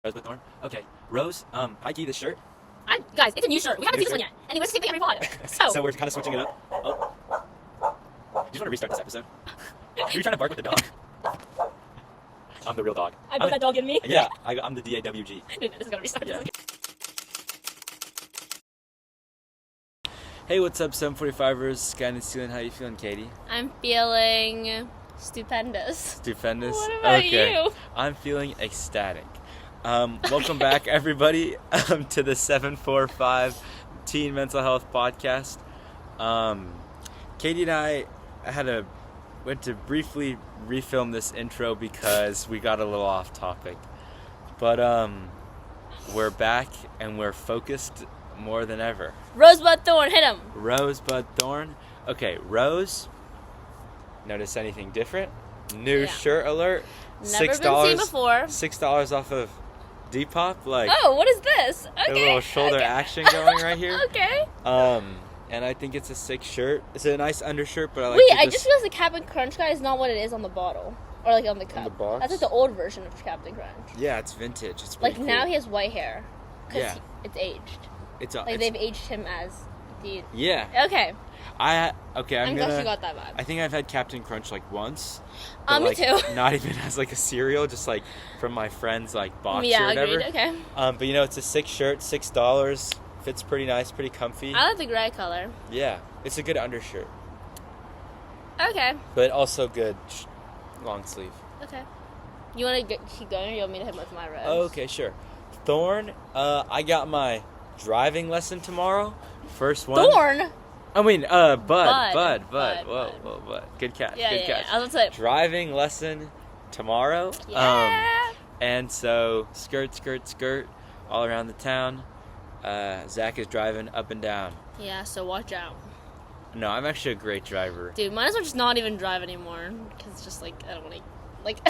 Rose with Thorn? Okay. Rose, Mikey, this shirt. Guys, it's a new shirt. We haven't seen this one yet. And he wears the same thing every pod. So we're kind of switching it up. Oh. Do you just want to restart this episode? Are you trying to bark with the dog? I'm the real dog. I put that dog in me? Yeah, I'm the DAWG. No, this is going to restart. Yeah. Hey, what's up, 745ers? Sky and Stealing. How you feeling, Katie? I'm feeling stupendous. Stupendous? What about you? I'm feeling ecstatic. Welcome back, everybody, to the 745 Teen Mental Health Podcast. Katie and I went to briefly refilm this intro because we got a little off topic. But we're back and we're focused more than ever. Rosebud Thorn, hit him. Rosebud Thorn. Okay, Rose. Notice anything different? New shirt alert. Never been seen before. $6 off of Depop. Like, oh, what is this? Okay. A little shoulder action going right here. Okay. And I think it's a sick shirt. It's a nice undershirt, but I like. Wait, I just realized the Captain Crunch guy is not what it is on the bottle. Or like on the cup. On the box? That's like the old version of Captain Crunch. Yeah, it's vintage. It's like cool. Now he has white hair. Yeah. It's aged. It's they've aged him as the. Yeah. Okay. I'm glad you got that vibe. I think I've had Captain Crunch like once. Me like, too. Not even as like a cereal, just like from my friend's like box yeah, or whatever. Agreed. Okay. But it's a sick shirt, $6. Fits pretty nice, pretty comfy. I like the gray color. Yeah, it's a good undershirt. Okay. But also good long sleeve. Okay. You want to keep going, or you want me to hit with my rose? Oh, okay, sure. Thorn, I got my driving lesson tomorrow. First one. Thorn? I mean, Bud. Bud. Good catch. Yeah, good catch. I was like, driving lesson tomorrow. Yeah. And so skirt, all around the town. Zach is driving up and down. Yeah, so watch out. No, I'm actually a great driver. Dude, might as well just not even drive anymore. Because it's just like, I don't want to, like,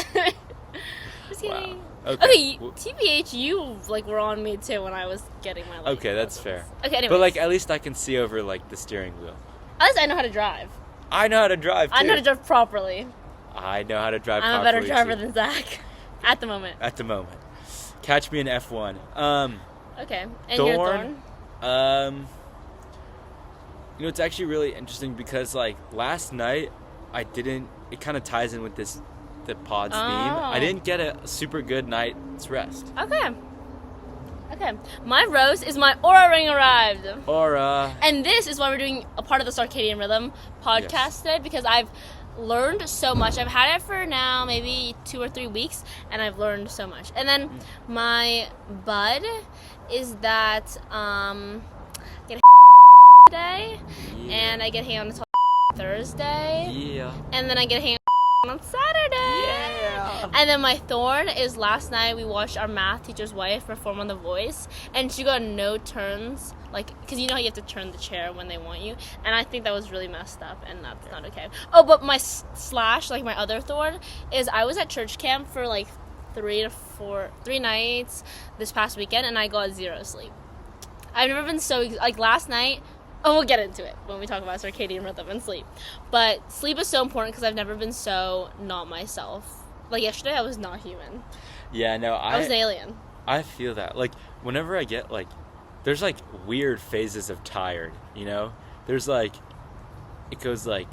just kidding. Wow. Okay, TBH, you, like, were on me, too, when I was getting my license. Okay, that's fair. Okay, anyways. But, like, at least I can see over, like, the steering wheel. At least I know how to drive. I know how to drive, too. I know how to drive properly. I know how to drive I'm properly, a better driver too. than Zach. At the moment. At the moment. Catch me in F1. Okay. And Thorn, your Thorn? It's actually really interesting because, like, last night, it kind of ties in with the pod's theme. I didn't get a super good night's rest. Okay. My rose is my Aura ring arrived. Aura. And this is why we're doing a part of the Circadian Rhythm podcast today, because I've learned so much. I've had it for now maybe 2 or 3 weeks, and I've learned so much. And then my bud is that I get a today, and I get hang on Thursday, and then I get hang on Saturday. Yeah. And then my thorn is last night we watched our math teacher's wife perform on The Voice, and she got no turns, like, because you know how you have to turn the chair when they want you, and I think that was really messed up, and that's not okay. Oh, but my slash, like my other thorn, is I was at church camp for like 3 nights this past weekend, and I got 0 sleep. I've never been so, like last night, we'll get into it when we talk about circadian rhythm and sleep. But sleep is so important because I've never been so not myself. Like yesterday, I was not human. Yeah, no, I was an alien. I feel that. Like, whenever I get, like, there's, like, weird phases of tired, you know? There's, like, it goes, like,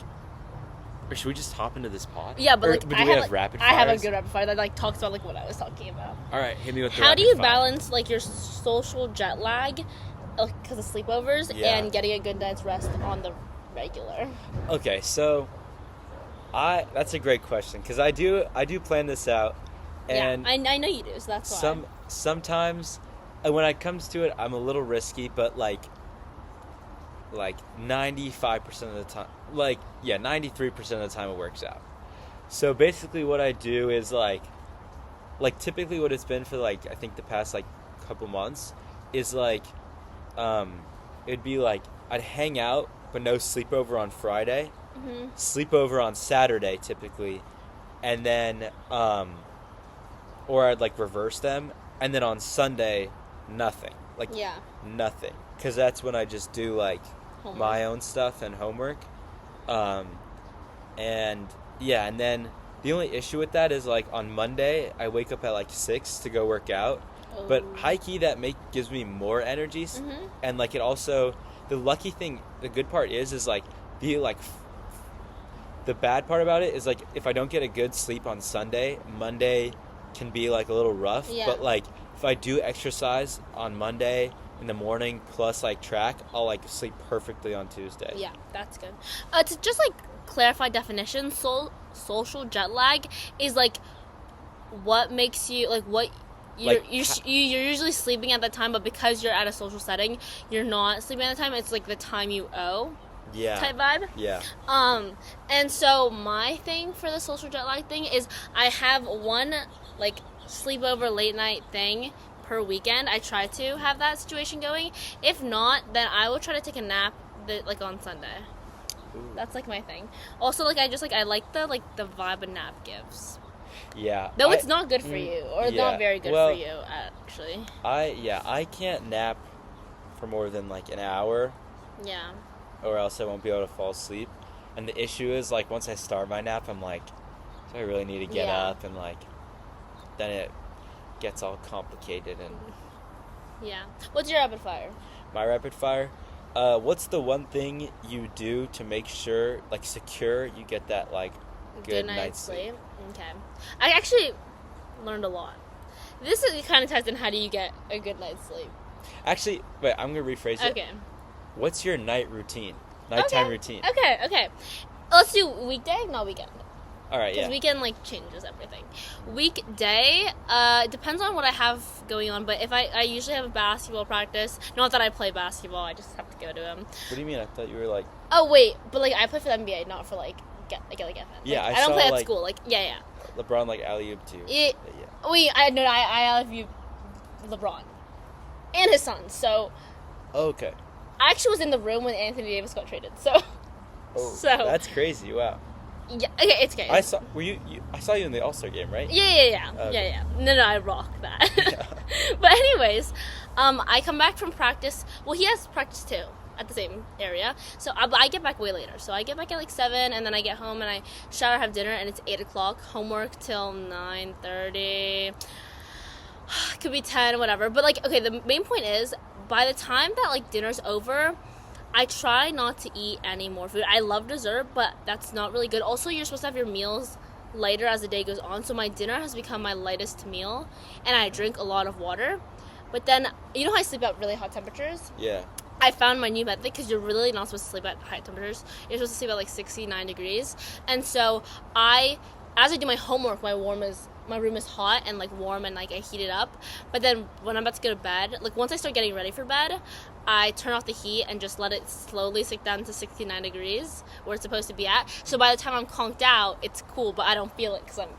or should we just hop into this pod? Yeah, but, or, like, do we have rapid fires? I have a good rapid fire that, like, talks about, like, what I was talking about. All right, hit me with the How rapid do you fire. balance, like, your social jet lag because of sleepovers and getting a good night's rest on the regular? Okay, so that's a great question because I do plan this out, and yeah, I know you do, so that's why. Sometimes when it comes to it, I'm a little risky, but like 95% of the time, 93% of the time it works out. So basically, what I do is like typically what it's been for like I think the past like couple months is like. It'd be like I'd hang out but no sleepover on Friday, sleepover on Saturday typically, and then or I'd like reverse them, and then on Sunday nothing, nothing, because that's when I just do like homework. My own stuff and homework, and then the only issue with that is like on Monday I wake up at like 6 to go work out. But Oh. high key that gives me more energies, Mhm. and like it also the lucky thing, the good part is like the bad part about it is like if I don't get a good sleep on Sunday, Monday can be like a little rough. Yeah. But like if I do exercise on Monday in the morning plus like track, I'll like sleep perfectly on Tuesday. Yeah, that's good. To just like clarify definition, social jet lag is like what makes you like what you're Like, you're usually sleeping at that time, but because you're at a social setting, you're not sleeping at the time. It's like the time you owe Yeah. type vibe. Yeah. And so my thing for the social jet lag thing is I have one like sleepover late night thing per weekend. I try to have that situation going. If not, then I will try to take a nap like on Sunday. Ooh. That's like my thing. Also, like I like the vibe a nap gives. Yeah. Though it's not good for you, or yeah. not very good Well, for you actually. I can't nap for more than like an hour, Yeah. or else I won't be able to fall asleep. And the issue is like once I start my nap, I'm like, do I really need to get Yeah. up? And like, then it gets all complicated. And Yeah. What's your rapid fire? my rapid fire, what's the one thing you do to make sure, like, secure you get that like good night's sleep? Okay. I actually learned a lot. This is kind of ties in how do you get a good night's sleep. Actually, wait, I'm gonna rephrase it. Okay. What's your nighttime routine? Okay. Let's do weekday, not weekend. All right, Because yeah. weekend like changes everything. Weekday, depends on what I have going on. But if I usually have a basketball practice. Not that I play basketball. I just have to go to them. What do you mean? I thought you were like, Oh wait, but like I play for the NBA, not for like get FM. Yeah, Like, I I don't saw, play at like- school. Like yeah. LeBron like alley-oop too. Yeah. Yeah. Wait, I love you, LeBron, and his son. So Okay. I actually was in the room when Anthony Davis got traded. So Oh, So- that's crazy. Wow. yeah, okay, it's okay. I saw. Were you? I saw you in the All-Star game, right? Yeah. Okay. Yeah. No, I rock that. Yeah. But anyways, I come back from practice. Well, he has practice too at the same area. So I get back way later. So I get back at like 7, and then I get home and I shower, have dinner, and it's 8 o'clock. Homework till 9:30. Could be 10, whatever. But like, okay, the main point is by the time that like dinner's over, I try not to eat any more food. I love dessert, but that's not really good. Also, you're supposed to have your meals lighter as the day goes on, so my dinner has become my lightest meal, and I drink a lot of water. But then, you know how I sleep at really hot temperatures? Yeah. I found my new method because you're really not supposed to sleep at high temperatures. You're supposed to sleep at like 69 degrees. And so as I do my homework, my room is hot and like warm, and like I heat it up. But then when I'm about to go to bed, like once I start getting ready for bed, I turn off the heat and just let it slowly sink down to 69 degrees where it's supposed to be at. So by the time I'm conked out, it's cool, but I don't feel it because I'm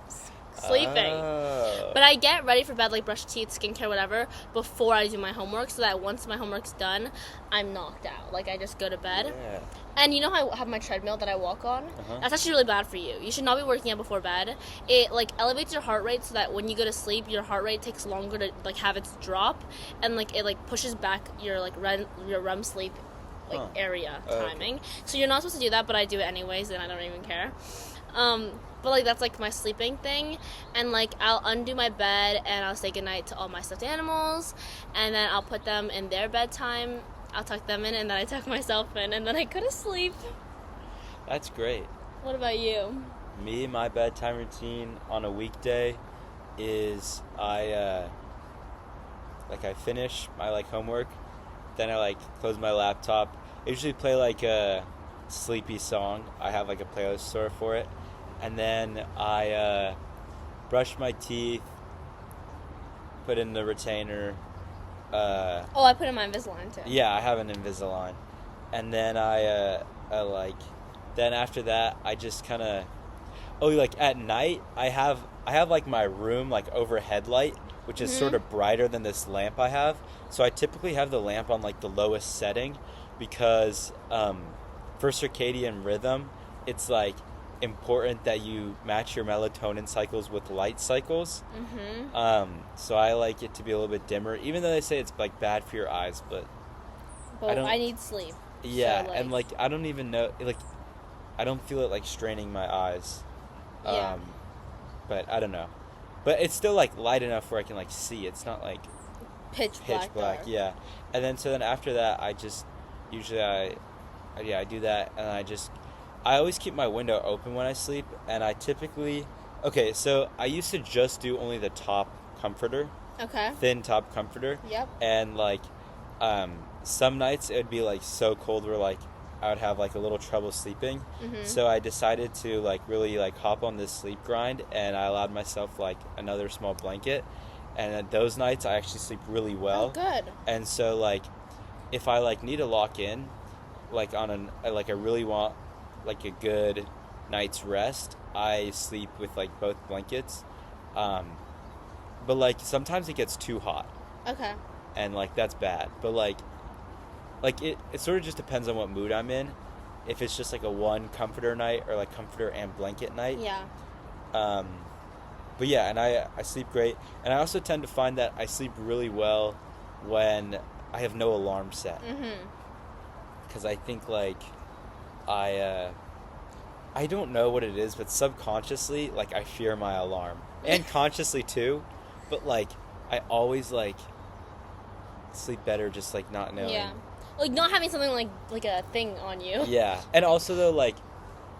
sleeping. Oh. But I get ready for bed, like brush teeth, skincare, whatever, before I do my homework, so that once my homework's done, I'm knocked out. Like, I just go to bed. Yeah. And you know how I have my treadmill that I walk on? Uh-huh. That's actually really bad for you. You should not be working out before bed. It, like, elevates your heart rate so that when you go to sleep, your heart rate takes longer to, like, have its drop. And, like, it, like, pushes back your, like, REM sleep, like, Huh. area Oh, okay. timing. So you're not supposed to do that, but I do it anyways, and I don't even care. But, like, that's, like, my sleeping thing. And, like, I'll undo my bed, and I'll say goodnight to all my stuffed animals. And then I'll put them in their bedtime. I'll tuck them in, and then I tuck myself in, and then I go to sleep. That's great. What about you? Me, my bedtime routine on a weekday is I finish my like homework, then I like close my laptop. I usually play like a sleepy song. I have like a playlist store for it, and then I brush my teeth, put in the retainer. Oh, I put in my Invisalign too. Yeah, I have an Invisalign, and then I then after that I just kind of like at night I have like my room like overhead light, which is sort of brighter than this lamp I have. So I typically have the lamp on like the lowest setting because for circadian rhythm, it's like important that you match your melatonin cycles with light cycles. So I like it to be a little bit dimmer, even though they say it's like bad for your eyes, but But I need sleep. yeah, So, and like I don't even know, like I don't feel it like straining my eyes. Yeah. But I don't know. But it's still like light enough where I can like see. It's not like pitch black, dark. yeah. And then after that, I just usually I do that, and I always keep my window open when I sleep, and I typically so I used to just do only the top comforter, Okay. thin top comforter, Yep. and like some nights it would be like so cold where like I would have like a little trouble sleeping. Mm-hmm. So I decided to like really like hop on this sleep grind, and I allowed myself like another small blanket, and at those nights I actually sleep really well. Oh, good. And so like if I like need to lock in like on I really want like a good night's rest, I sleep with like both blankets. But like sometimes it gets too hot, Okay. and like that's bad. But like it sort of just depends on what mood I'm in. If it's just like a one comforter night or like comforter and blanket night. Yeah. But yeah, and I sleep great. And I also tend to find that I sleep really well when I have no alarm set. Mm-hmm. Because I think like I don't know what it is, but subconsciously like I fear my alarm. And consciously too. But like I always like sleep better just like not knowing. Yeah. Like not having something like a thing on you. Yeah. And also though, like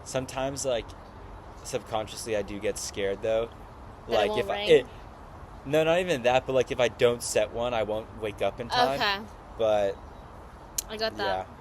sometimes like subconsciously I do get scared though. That Like it won't if ring? no, not even that, but like if I don't set one, I won't wake up in time. Okay. But I got that. yeah.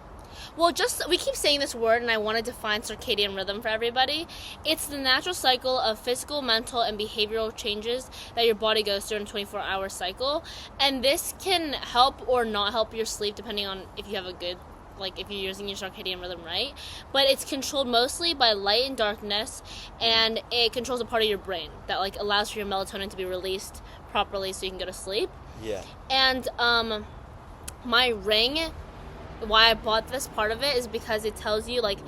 Well, we keep saying this word, and I want to define circadian rhythm for everybody. It's the natural cycle of physical, mental, and behavioral changes that your body goes through in a 24-hour cycle. And this can help or not help your sleep, depending on if you have a good, like, if you're using your circadian rhythm right. But it's controlled mostly by light and darkness, and it controls a part of your brain that, like, allows for your melatonin to be released properly so you can go to sleep. Yeah. And, my ring, why I bought this part of it is because it tells you like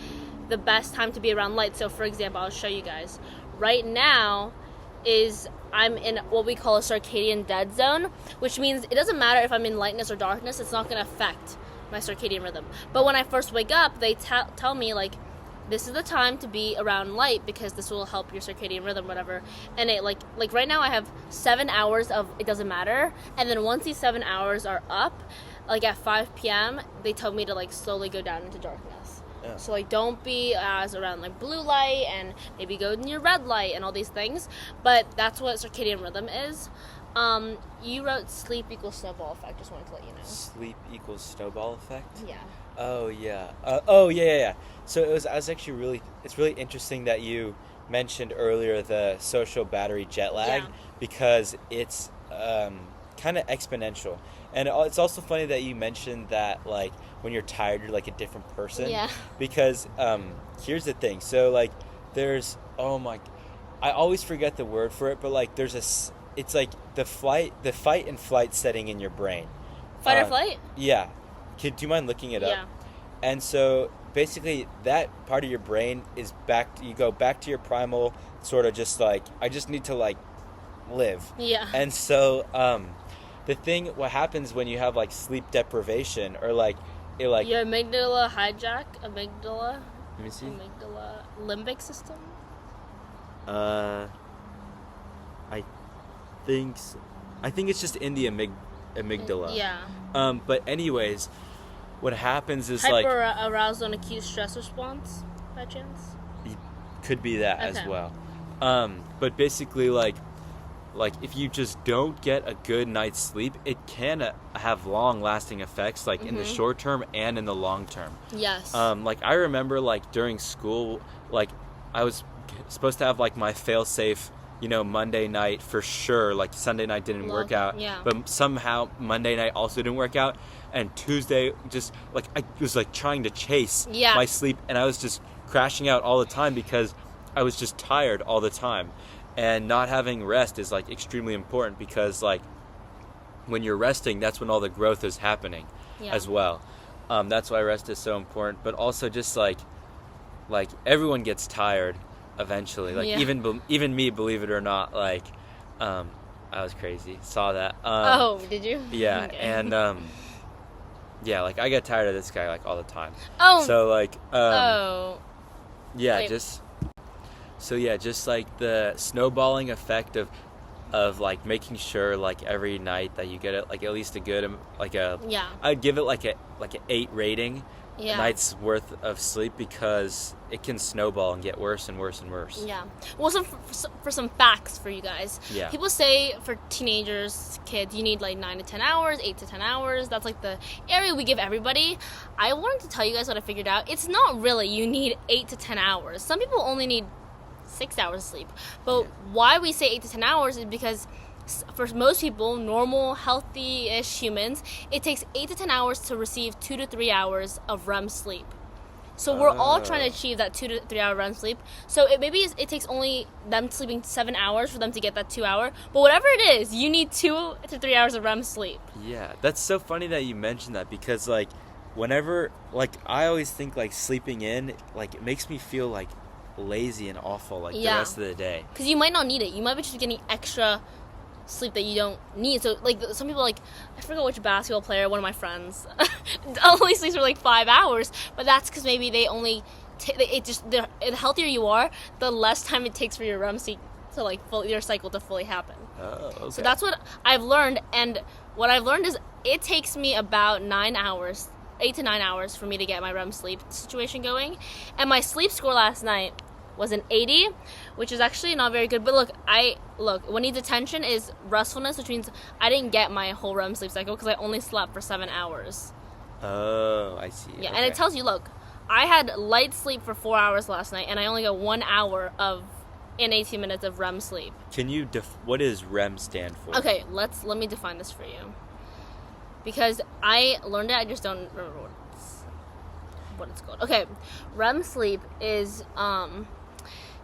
the best time to be around light. So for example, I'll show you guys. Right now I'm in what we call a circadian dead zone, which means it doesn't matter if I'm in lightness or darkness, it's not going to affect my circadian rhythm. But when I first wake up, they tell me like this is the time to be around light because this will help your circadian rhythm, whatever. And it like right now I have 7 hours of it doesn't matter, and then once these 7 hours are up, like at 5 p.m., they told me to like slowly go down into darkness. Yeah. So like don't be as around like blue light, and maybe go near red light and all these things. But that's what circadian rhythm is. You wrote sleep equals snowball effect. Just wanted to let you know. Sleep equals snowball effect? Yeah. Oh yeah. Yeah. So it's really interesting that you mentioned earlier the social battery jet lag, Yeah. because it's kind of exponential. And it's also funny that you mentioned that like when you're tired you're like a different person. Yeah. Because here's the thing. So like there's I always forget the word for it, but like it's like the fight and flight setting in your brain. Fight or flight? Yeah. Do you mind looking it up? Yeah. And so basically that part of your brain is you go back to your primal sort of just like, I just need to like live. Yeah. And so what happens when you have like sleep deprivation or like it like Your amygdala amygdala let me see. limbic system? I think it's just in the amygdala. Yeah. But anyways, what happens is Hyper arousal and acute stress response, by chance? could be that as Okay. well. But basically like if you just don't get a good night's sleep, it can have long-lasting effects like in the short term and in the long term. Yes. Like I remember like during school, like I was supposed to have like my fail-safe, Monday night for sure. Like Sunday night didn't work out, yeah. but somehow Monday night also didn't work out, and Tuesday just like I was like trying to chase Yeah. my sleep, and I was just crashing out all the time because I was just tired all the time. And not having rest is like extremely important because like when you're resting, that's when all the growth is happening as well. That's why rest is so important. But also just like everyone gets tired eventually. Like even me, believe it or not, like I was crazy. Saw that. Oh, did you? Yeah, Okay. and yeah, like I get tired of this guy like all the time. Oh. So like Oh. yeah, Wait. just like the snowballing effect of of like making sure like every night that you get it like at least a good like a Yeah. I'd give it like an 8 rating Yeah. a night's worth of sleep because it can snowball and get worse and worse and worse. Yeah. Well, for some facts for you guys. Yeah. People say for teenagers, kids, you need like 9 to 10 hours, 8 to 10 hours. That's like the area we give everybody. I wanted to tell you guys what I figured out. It's not really you need 8 to 10 hours. Some people only need 6 hours of sleep. But why we say 8 to 10 hours is because for most people, normal, healthy-ish humans, it takes 8 to 10 hours to receive 2 to 3 hours of REM sleep. So we're all trying to achieve that 2 to 3 hour REM sleep. So it takes only them sleeping 7 hours for them to get that 2 hour. But whatever it is, you need 2 to 3 hours of REM sleep. Yeah, that's so funny that you mentioned that because like whenever like I always think like sleeping in like it makes me feel like lazy and awful like the rest of the day. Because you might not need it. You might be just getting extra sleep that you don't need. So like some people like I forget which basketball player, one of my friends only sleeps for like 5 hours, but that's because maybe they only the healthier you are, the less time it takes for your REM sleep to like your cycle to fully happen. Oh, okay. So that's what I've learned, and what I've learned is it takes me about 9 hours, 8 to 9 hours for me to get my REM sleep situation going, and my sleep score last night was an 80, which is actually not very good. But look, what needs attention is restfulness, which means I didn't get my whole REM sleep cycle because I only slept for 7 hours. Oh, I see. Yeah, okay. and it tells you, look, I had light sleep for 4 hours last night, and I only got 1 hour in 18 minutes of REM sleep. Can you what does REM stand for? Okay, let me define this for you. Because I learned it, I just don't remember what it's called. Okay, REM sleep is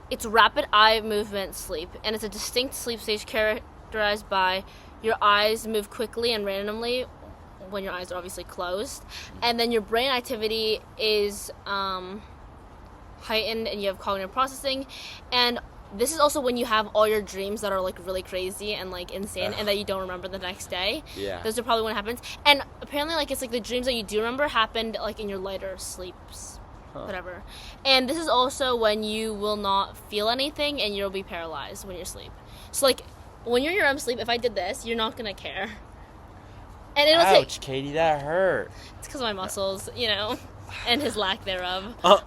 it's rapid eye movement sleep, and it's a distinct sleep stage characterized by your eyes move quickly and randomly when your eyes are obviously closed, and then your brain activity is heightened and you have cognitive processing, and this is also when you have all your dreams that are like really crazy and like insane and that you don't remember the next day. Yeah. Those are probably when it happens. And apparently like it's like the dreams that you do remember happened like in your lighter sleeps. Whatever. And this is also when you will not feel anything and you'll be paralyzed when you sleep. So like when you're in your REM sleep, if I did this, you're not gonna care. And it'll Ouch, Katie, that hurt. It's because of my muscles, you know, and his lack thereof. Oh.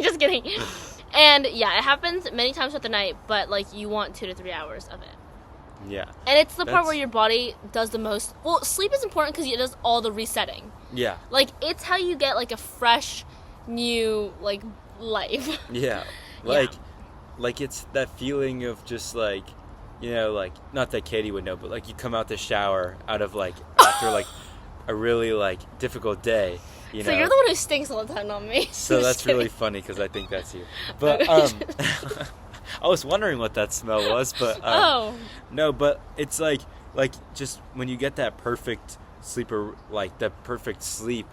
Just kidding. And yeah, it happens many times throughout the night, but like you want 2 to 3 hours of it. Yeah. And it's the part where your body does the most. Well, sleep is important because it does all the resetting. Yeah. Like it's how you get like a fresh, new like life. Yeah. Like it's that feeling of just like, you know, like not that Katie would know, but like you come out the shower out of like after like a really like difficult day. You know? So you're the one who stinks all the time, not me. So that's really funny because I think that's you. But I was wondering what that smell was, but no, but it's like just when you get that perfect sleeper, like that perfect sleep,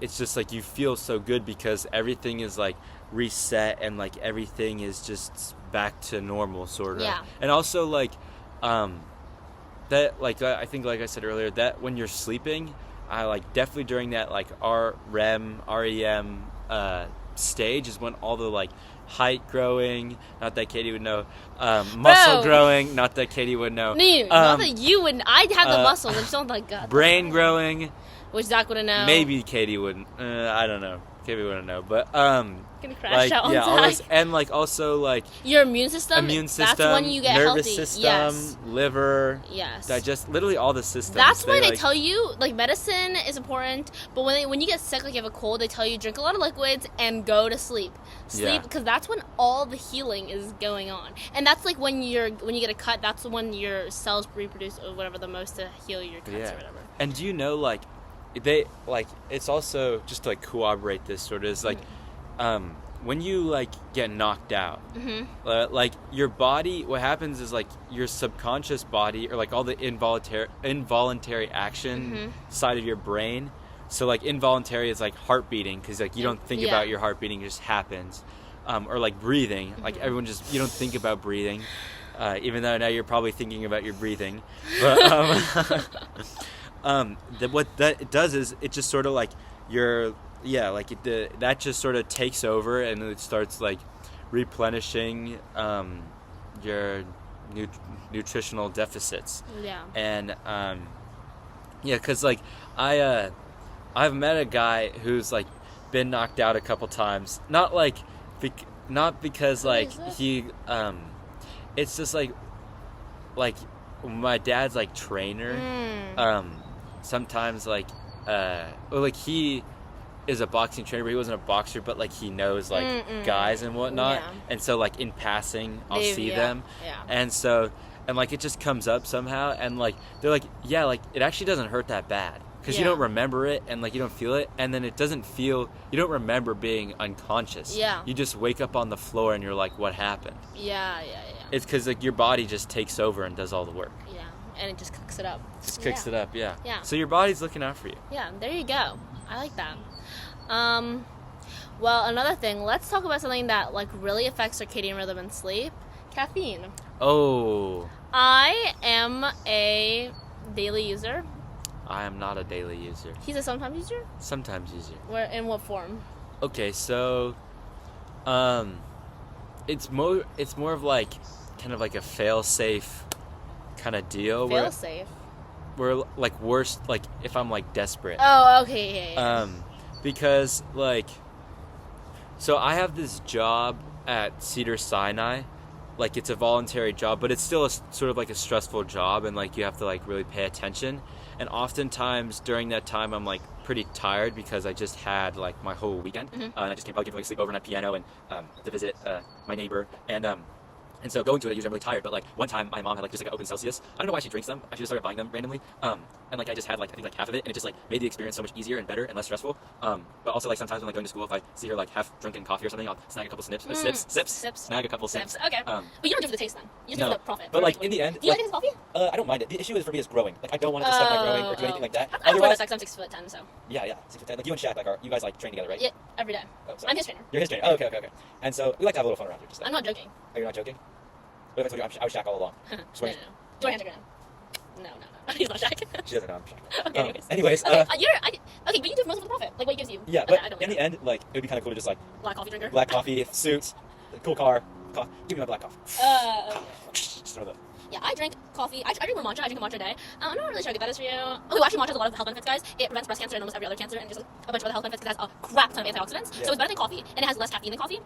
it's just like you feel so good because everything is like reset and like everything is just back to normal sort of. Yeah. And also like that like I think like I said earlier that when you're sleeping, I like definitely during that like REM stage is when all the like height growing, not that Katie would know, muscle growing, not that Katie would know. No, not that you wouldn't. I'd have the muscles. I just don't like God. Brain growing. Which Zach wouldn't know. Maybe Katie wouldn't. I don't know. Katie wouldn't know, but gonna crash like, out on yeah, all Zach. this, and like also like your immune system. That's when you get nervous healthy. system, Yes. liver, Yes. literally all the systems. That's why they tell you like medicine is important, but when you get sick, like you have a cold, they tell you drink a lot of liquids and go to sleep. Because that's when all the healing is going on, and that's like when you get a cut, that's when your cells reproduce or whatever the most to heal your cuts or whatever. And do you know like they like it's also just to like corroborate this sort of is like when you like get knocked out, like your body, what happens is like your subconscious body or like all the involuntary action side of your brain. So like involuntary is like heart beating because like you don't think about your heart beating, it just happens. Or like breathing, like everyone you don't think about breathing, even though now you're probably thinking about your breathing. But what that it does is it just sort of like that just sort of takes over and it starts like replenishing your nutritional deficits. Yeah. And yeah, because like I've met a guy who's like been knocked out a couple times. Not like not because like he it's just like my dad's like trainer. Sometimes like well, like he is a boxing trainer, but he wasn't a boxer, but like he knows like guys and whatnot. Yeah. And so like in passing I'll see them. Yeah. And so and like it just comes up somehow, and like they're like, yeah, like it actually doesn't hurt that bad because you don't remember it, and like you don't feel it, and then it doesn't feel, you don't remember being unconscious. Yeah. You just wake up on the floor and you're like, what happened? Yeah. It's because like your body just takes over and does all the work. Yeah, and it just cooks it up. Just cooks it up, yeah. Yeah. So your body's looking out for you. Yeah, there you go. I like that. Well, another thing, let's talk about something that like really affects circadian rhythm and sleep. Caffeine. Oh. I am a daily user. I am not a daily user. He's a sometimes user? Sometimes user. Where, in what form? Okay, so it's more of like kind of like a fail-safe kind of deal. Fail safe. Where like worst, like if I'm like desperate. Oh, okay, yeah. Because like, so I have this job at Cedar Sinai. Like it's a voluntary job, but it's still sort of like a stressful job, and like you have to like really pay attention. And oftentimes during that time, I'm like pretty tired because I just had like my whole weekend, and I just came out, give like sleepover at piano and to visit my neighbor, and so going to it, usually I'm really tired. But like one time, my mom had like just like an open Celsius. I don't know why she drinks them. I just started buying them randomly. And like I just had like I think like half of it, and it just like made the experience so much easier and better and less stressful. But also like sometimes when like going to school, if I see her like half drinking coffee or something, I'll snag a couple sips, snag a couple sips. Okay. But you don't do it for the taste then. You just do it for the profit. But like in the end, do you like his coffee? I don't mind it. The issue is for me is growing. Like I don't want it to stop my growing or do anything like that. I'm short as sex. I'm 6'10", so. Yeah, 6'10". Like you and Shaq, like you guys like train together, right? Yeah, every day. Oh, sorry. I'm his trainer. You're his trainer. Oh, okay. And so we like to have a little fun around here. Just like, I'm not joking. Oh, you're not joking? What if I told you I was Shaq all along? No. Do I hand her No. He's not Shaq. She doesn't know I'm Shaq. Okay, anyways. Okay, but you do most of the profit. Like what he gives you. Yeah, but in the end, like it would be kind of cool to just like black coffee drinker. Black coffee, suits, cool car. Give me my black coffee. Okay. Just throw the. Yeah, I drink coffee. I drink one matcha. I drink a matcha a day. I'm not really sure how good that is for you. Okay, well, actually, matcha has a lot of health benefits, guys. It prevents breast cancer and almost every other cancer, and just a bunch of other health benefits because it has a crap ton of antioxidants. Yeah. So it's better than coffee, and it has less caffeine than coffee.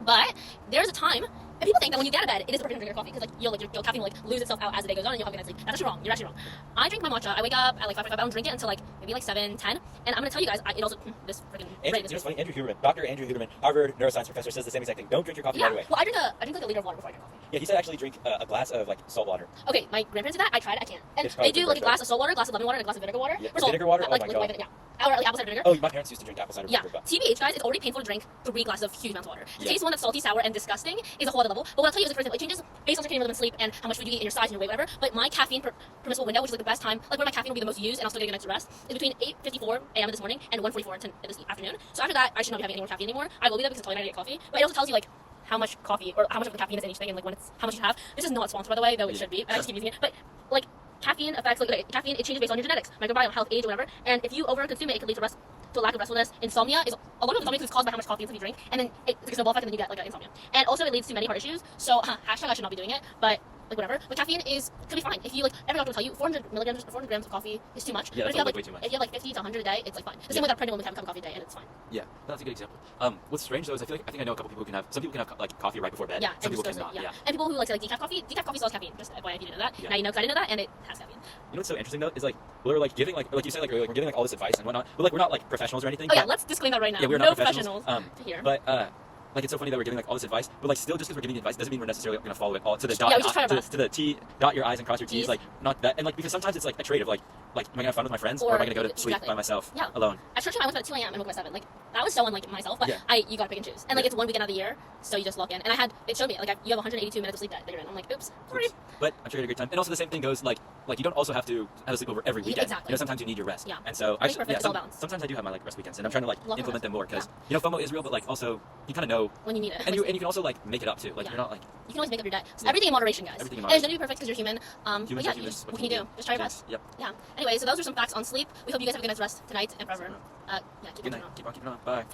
But there's a time, and people think that when you get out of bed, it is the perfect time to drink your coffee because your caffeine will like lose itself out as the day goes on, and you'll have a good night's sleep. That's actually wrong. You're actually wrong. I drink my matcha. I wake up at like 5:45. I don't drink it until like maybe like 7, 10. And I'm gonna tell you guys, it also this freaking. It's funny. Dr. Andrew Huberman, Harvard neuroscience professor, says the same exact thing. Don't drink your coffee right away. Well, I drink like a liter of water before I drink coffee. Yeah, he said actually drink a glass of like salt water. Okay, my grandparents did that. I tried it. I can't. And they do like a glass of salt water, a glass of lemon water, and a glass of vinegar water. Yeah. Vinegar water? Like, oh my god. Yeah. Or like apple cider vinegar. Oh, my parents used to drink apple cider vinegar. But... TBH, guys, it's already painful to drink 3 glasses of huge amounts of water. To taste one that's salty, sour, and disgusting is a whole other level. But what I'll tell you is, for example, it changes based on circadian rhythm and sleep and how much food you eat and your size and your weight, whatever. But my caffeine permissible window, which is like the best time, like when my caffeine will be the most used and I'll still get a good night's rest, is between 8:54 a.m. this morning and 1:44 this afternoon. So after that, I should not be having any more caffeine anymore. I will be there because it's telling me I get coffee. But it also tells you like how much coffee or how much of the caffeine is in each thing and like when it's how much you have. This is not sponsored, by the way, though it should be. And I just keep using it. But like caffeine affects caffeine, it changes based on your genetics, microbiome, health, age, or whatever. And if you overconsume it, it can lead to a lack of restfulness. Insomnia is a lot of insomnia is caused by how much coffee you drink, and then it's a snowball effect, and then you get like insomnia. And also it leads to many heart issues. So hashtag I should not be doing it, but like whatever. But caffeine could be fine if you like. Every doctor will tell you 400 milligrams or 400 grams of coffee is too much. Yeah, but if you have way too much. If you have like 50 to 100 a day, it's like fine. The same with a pregnant woman can have a cup of coffee a day, and it's fine. Yeah, that's a good example. What's strange though is I think I know a couple people who can have. Some people can have like coffee right before bed. Yeah, some people cannot. Yeah. And people who like decaf coffee. Decaf coffee still has caffeine. Just FYI, if you didn't know that. Yeah. Now you know because I didn't know that, and it has caffeine. You know what's so interesting though is like we're like giving like you said like we're giving like all this advice and whatnot, but like we're not like professionals or anything. Oh yeah, let's disclaim that right now. Yeah, we're no not professionals here. But like it's so funny that we're giving like all this advice, but like still just because we're giving advice doesn't mean we're necessarily going to follow it all to the dot. To the T, dot your I's and cross your T's. Like not that, and like because sometimes it's like a trade of like am I gonna have fun with my friends or am I gonna go to sleep by myself alone? At church I went to bed at 2 a.m. and woke up at 7. Like that was so unlike myself, but you gotta pick and choose. And like it's one weekend out of the year, so you just lock in. And it showed me like you have 182 minutes of sleep that you're in. I'm like, oops, sorry. But I'm sure you had a great time. And also the same thing goes like you don't also have to have a sleepover every weekend. Exactly. You know, sometimes you need your rest. Yeah. And so sometimes I do have my like rest weekends, and I'm trying to like Love implement them more because you know FOMO is real, but like also you kind of know when you need it. And you can also like make it up too. Like you're not like you can always make up your day. So everything in moderation, guys. Everything in moderation. moderation. And it's gonna be perfect because you're human. Humans but yeah, what can you do? Just try your best. Yep. Yeah. Anyway, so those are some facts on sleep. We hope you guys have a good night's rest tonight and forever. Yeah. Keep on keeping on. Bye.